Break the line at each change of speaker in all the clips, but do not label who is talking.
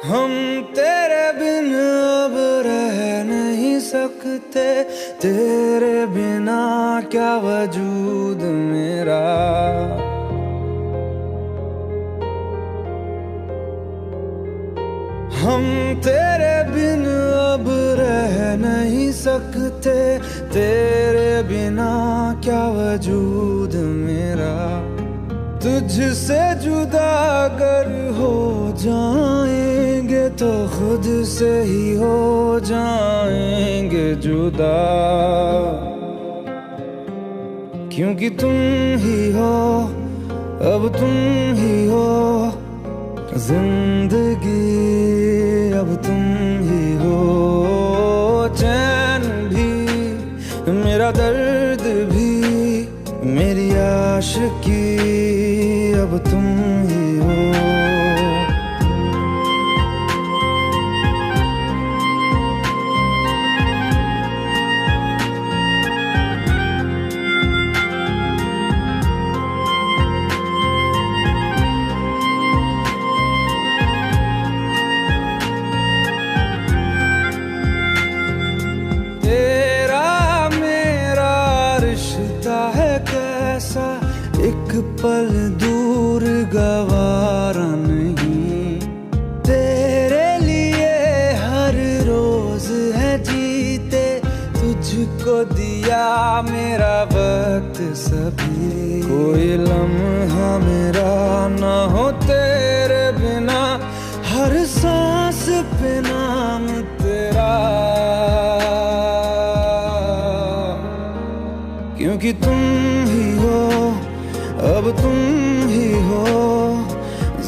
हम तेरे बिन अब रह नहीं सकते, तेरे बिना क्या वजूद मेरा। हम तेरे बिन अब रह नहीं सकते, तेरे बिना क्या वजूद मेरा। तुझसे जुदा अगर हो जाएंगे तो खुद से ही हो जाएंगे जुदा, क्योंकि तुम ही हो, अब तुम ही हो जिंदगी, अब तुम ही हो। चैन भी मेरा दर्द भी मेरी आशिकी, अब तुम ही हो। एक पल दूर गवारा नहीं, तेरे लिए हर रोज है जीते, तुझको दिया मेरा वक्त सभी। कोई लम्हा मेरा ना हो तेरे बिना, हर सांस पे नाम तेरा, क्योंकि तुम ही हो, अब तुम ही हो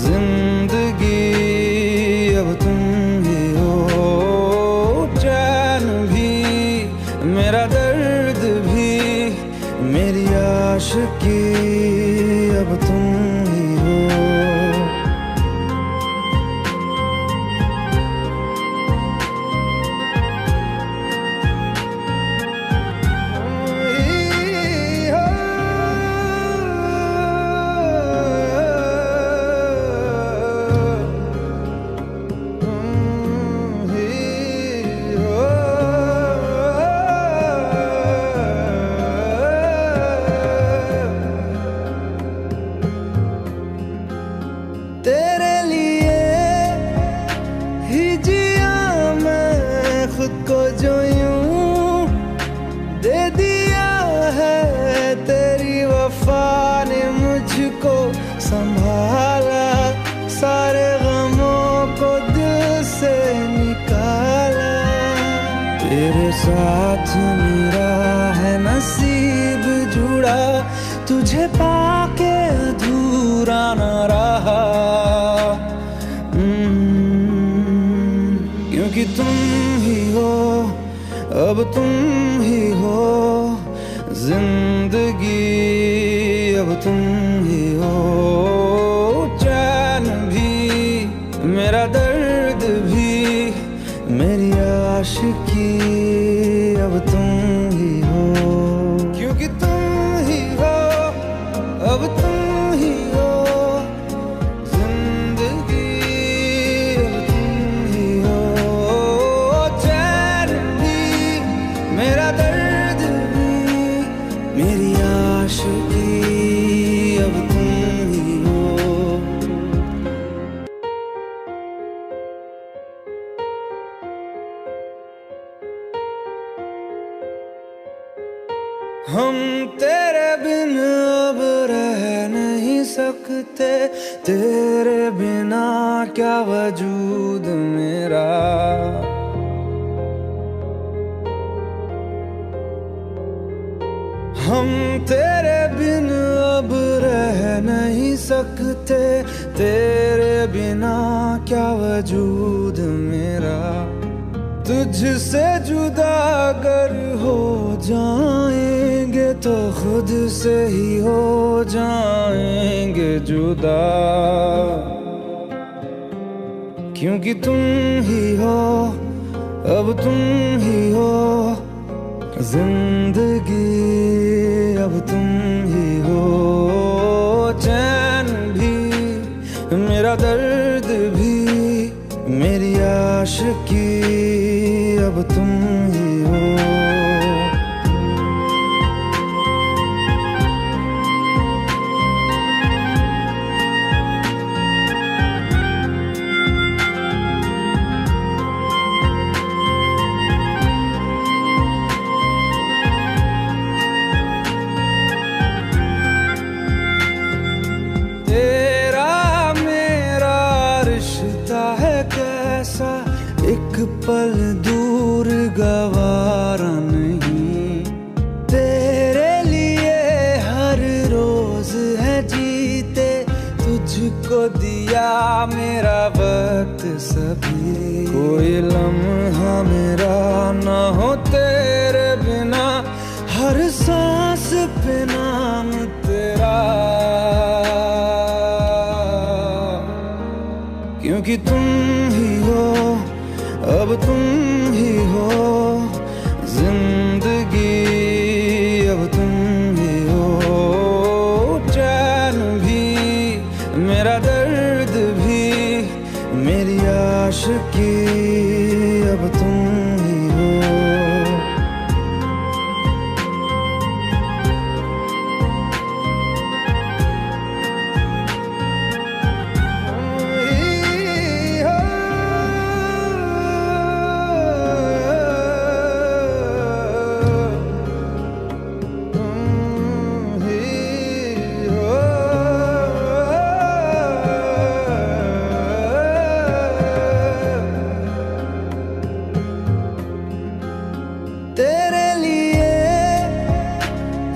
जिंदगी, अब तुम ही हो। चैन भी मेरा दर्द भी मेरी आशिकी, अब तुम ही हो। तेरे लिए ही जिया मैं खुद को, जो यूं दे दिया है तेरी वफा ने मुझको संभाला, सारे गमों को दिल से निकाला। तेरे साथ मेरा है नसीब जुड़ा, तुझे पाके अधूरा न रहा, क्योंकि तुम ही हो, अब तुम ही हो जिंदगी, अब तुम ही हो। चैन भी मेरा दर्द भी मेरी आशिकी, अब तुम ही हो, क्योंकि तुम ही हो, अब तुम ही हो जिंदगी, अब तुम ही हो। चैन भी मेरा दर्द भी मेरी आशिकी, अब तुम ही हो। हम तेरे बिन अब रह नहीं सकते, तेरे बिना क्या वजूद मेरा। हम तेरे बिन अब रह नहीं सकते, तेरे बिना क्या वजूद मेरा। तुझसे जुदा अगर हो जाएंगे तो खुद से ही हो जाएंगे जुदा, क्योंकि तुम ही हो, अब तुम ही हो जिंदगी, अब तुम ही हो। चैन भी मेरा दर्द भी मेरी आशिकी अब तुम ही हो। एक पल दूर गवारा नहीं, तेरे लिए हर रोज है जीते, तुझको दिया मेरा वक्त सभी। कोई लम्हा मेरा ना हो तेरे बिना, हर सांस पे नाम तेरा, क्योंकि तुम ही हो अब तुम ही हो जिंदगी, अब तुम ही हो चैन भी, मेरा दर्द भी, मेरी आशिकी अब तुम ही हो। तेरे लिए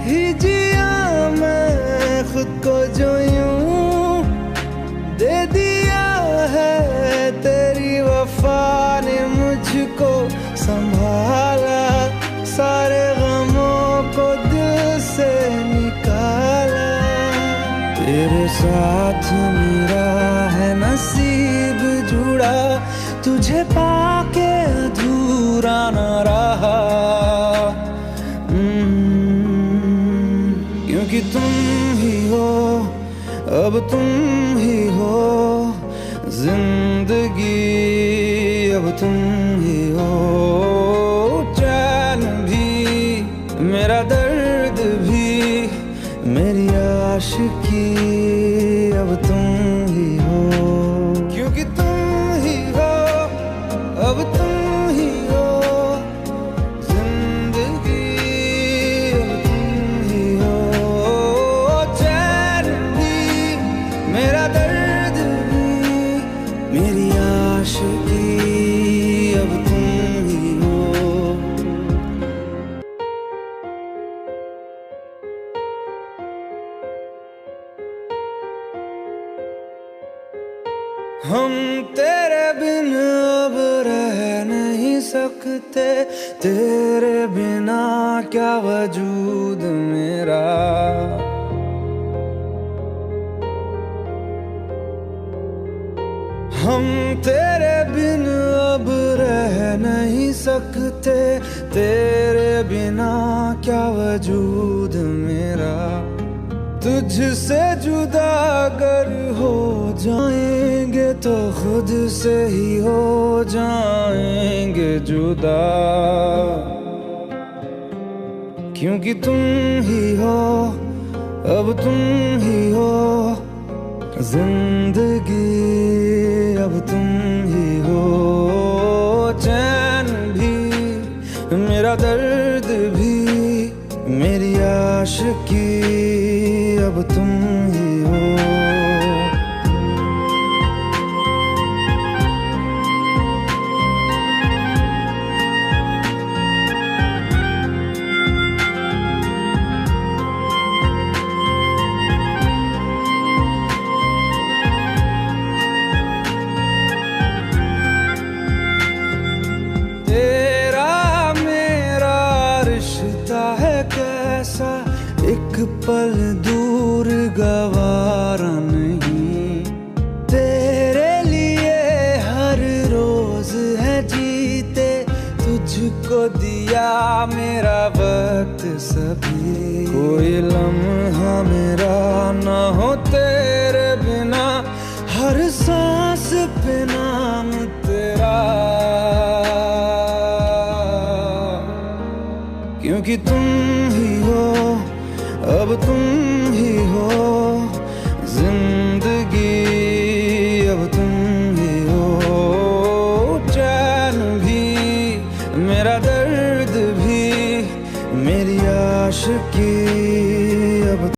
ही जिया मैं खुद को, जो यूं दे दिया है तेरी वफा ने मुझको संभाला, सारे गमों को दिल से निकाला। तेरे साथ मेरा है नसीब जुड़ा, तुझे पाके अधूरा न रहा, क्योंकि तुम ही हो अब तुम ही हो जिंदगी, अब तुम ही हो चैन भी, मेरा दर्द भी, मेरी आशिकी अब तुम ही हो, क्योंकि तुम ही हो अब तुम ही हो जिंदगी, अब तुम ही हो चैन भी, मेरा दर्द भी, मेरी आशिकी अब तुम ही हो। हम तेरे बिन अब रह नहीं सकते, तेरे बिना क्या वजूद मेरा, हम तेरे बिन अब रह नहीं सकते, तेरे बिना क्या वजूद मेरा, तुझसे जुदा अगर हो जाएंगे तो खुद से ही हो जाएंगे जुदा, क्योंकि तुम ही हो अब तुम ही हो जिंदगी, अब तुम ही हो चैन भी, मेरा दर्द भी, मेरी आशिकी अब तुम ही हो। एक पल दूर गवारा नहीं, तेरे लिए हर रोज है जीते, तुझको दिया मेरा वक्त सभी। कोई लम्हा मेरा ना हो तेरे बिना, हर सांस पे नाम तेरा। क्योंकि तुम ही हो, अब तुम ही हो।